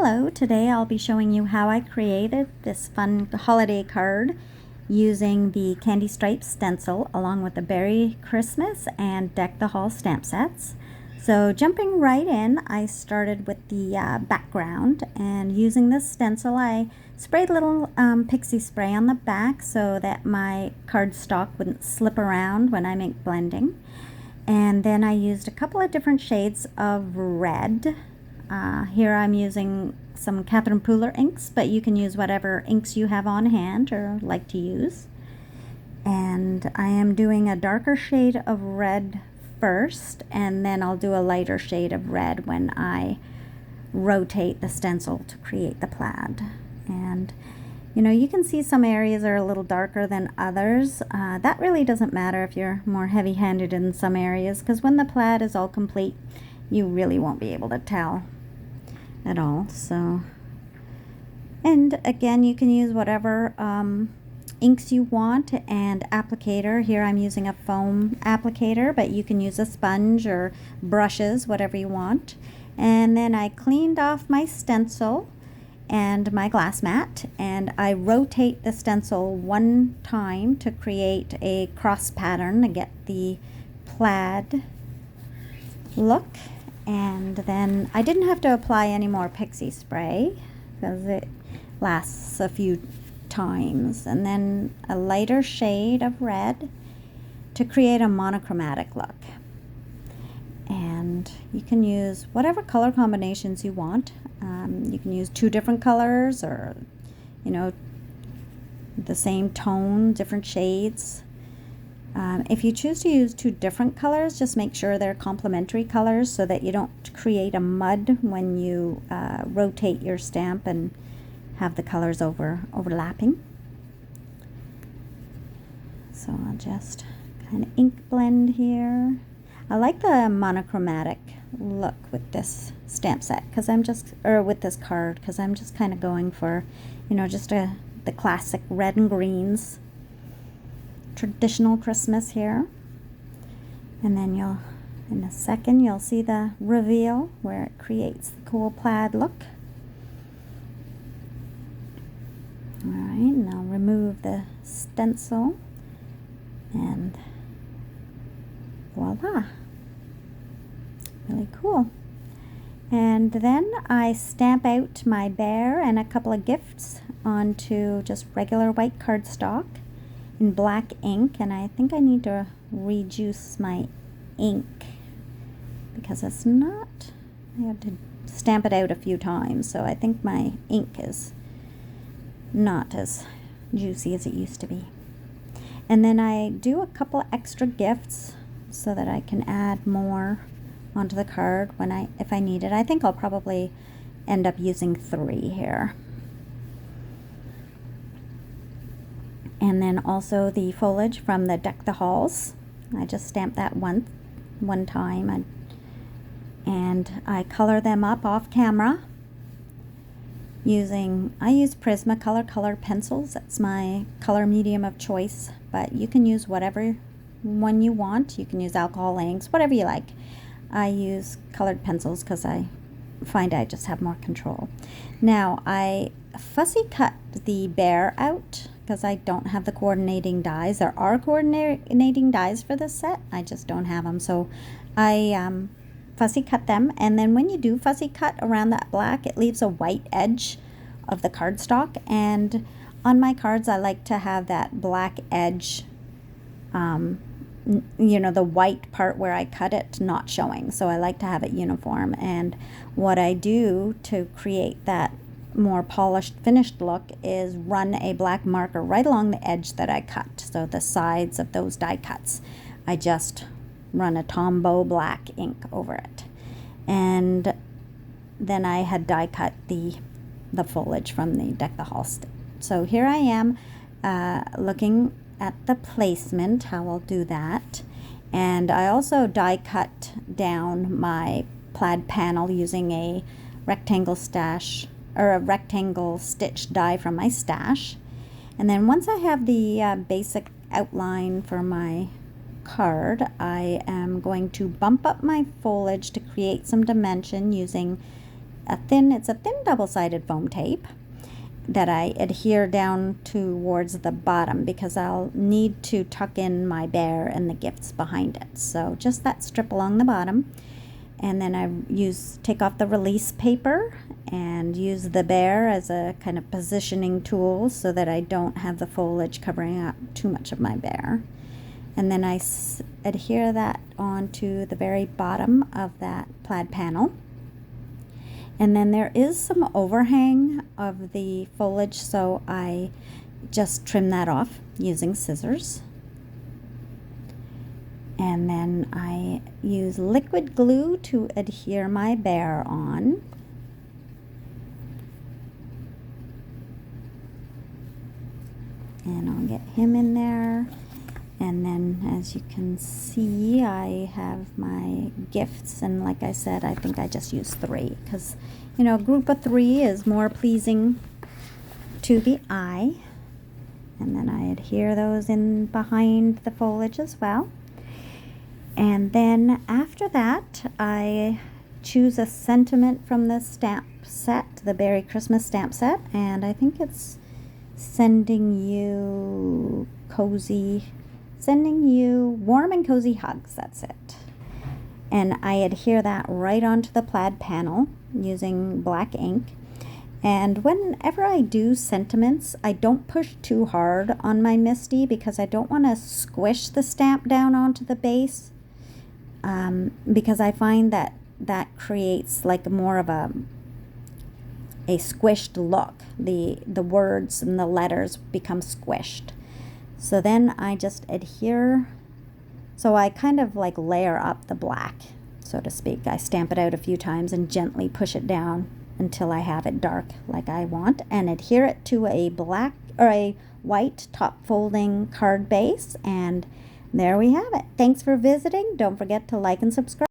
Hello, today I'll be showing you how I created this fun holiday card using the Candy Stripe stencil along with the Beary Christmas and Deck the Hall stamp sets. So jumping right in, I started with the background, and using this stencil I sprayed a little pixie spray on the back so that my cardstock wouldn't slip around when I'm ink blending. And then I used a couple of different shades of red. Here I'm using some Catherine Pooler inks, but you can use whatever inks you have on hand or like to use. And I am doing a darker shade of red first, and then I'll do a lighter shade of red when I rotate the stencil to create the plaid. And you know, you can see some areas are a little darker than others. That really doesn't matter if you're more heavy-handed in some areas, because when the plaid is all complete, you really won't be able to tell at all. So, and again, you can use whatever inks you want. And applicator, here I'm using a foam applicator, but you can use a sponge or brushes, whatever you want. And then I cleaned off my stencil and my glass mat, and I rotate the stencil one time to create a cross pattern to get the plaid look. And then I didn't have to apply any more pixie spray because it lasts a few times. And then a lighter shade of red to create a monochromatic look. And you can use whatever color combinations you want. You can use two different colors, or you know, the same tone, different shades. If you choose to use two different colors, just make sure they're complementary colors so that you don't create a mud when you rotate your stamp and have the colors overlapping. So I'll just kind of ink blend here. I like the monochromatic look with this stamp set because with this card, because I'm just kind of going for, you know, just the classic red and greens. Traditional Christmas here. And then in a second you'll see the reveal where it creates the cool plaid look. Alright, and I'll remove the stencil, and voila, really cool. And then I stamp out my bear and a couple of gifts onto just regular white cardstock in black ink, and I think I need to rejuice my ink because it's not, I had to stamp it out a few times, so I think my ink is not as juicy as it used to be. And then I do a couple extra gifts so that I can add more onto the card if I need it. I think I'll probably end up using 3 here. And then also the foliage from the Deck the Halls. I just stamped that one time, and I color them up off camera I use Prismacolor colored pencils. That's my color medium of choice, but you can use whatever one you want. You can use alcohol inks, whatever you like. I use colored pencils because I find I just have more control. Now I fussy cut the bear out because I don't have the coordinating dies. There are coordinating dies for this set, I just don't have them, so I fussy cut them. And then when you do fussy cut around that black, it leaves a white edge of the cardstock, and on my cards I like to have that black edge, you know, the white part where I cut it not showing, so I like to have it uniform. And what I do to create that more polished finished look is run a black marker right along the edge that I cut, so the sides of those die cuts I just run a Tombow black ink over it. And then I had die cut the foliage from the Deck the Hall. So here I am looking at the placement, how I'll do that. And I also die cut down my plaid panel using a rectangle stitch die from my stash. And then once I have the basic outline for my card, I am going to bump up my foliage to create some dimension using it's a thin double-sided foam tape that I adhere down towards the bottom because I'll need to tuck in my bear and the gifts behind it. So just that strip along the bottom. And then I take off the release paper and use the bear as a kind of positioning tool so that I don't have the foliage covering up too much of my bear. And then I adhere that onto the very bottom of that plaid panel. And then there is some overhang of the foliage, so I just trim that off using scissors. And then I use liquid glue to adhere my bear on. And I'll get him in there. And then, as you can see, I have my gifts, and like I said, I think I just used 3 because, you know, a group of 3 is more pleasing to the eye. And then I adhere those in behind the foliage as well. And then after that, I choose a sentiment from the stamp set, the Beary Christmas stamp set, and I think it's sending you warm and cozy hugs. That's it. And I adhere that right onto the plaid panel using black ink. And whenever I do sentiments, I don't push too hard on my MISTI because I don't want to squish the stamp down onto the base, because I find that that creates like more of a squished look. The words and the letters become squished. So then I just adhere, so I kind of like layer up the black, so to speak. I stamp it out a few times and gently push it down until I have it dark like I want, and adhere it to a black or a white top folding card base, and there we have it. Thanks for visiting. Don't forget to like and subscribe.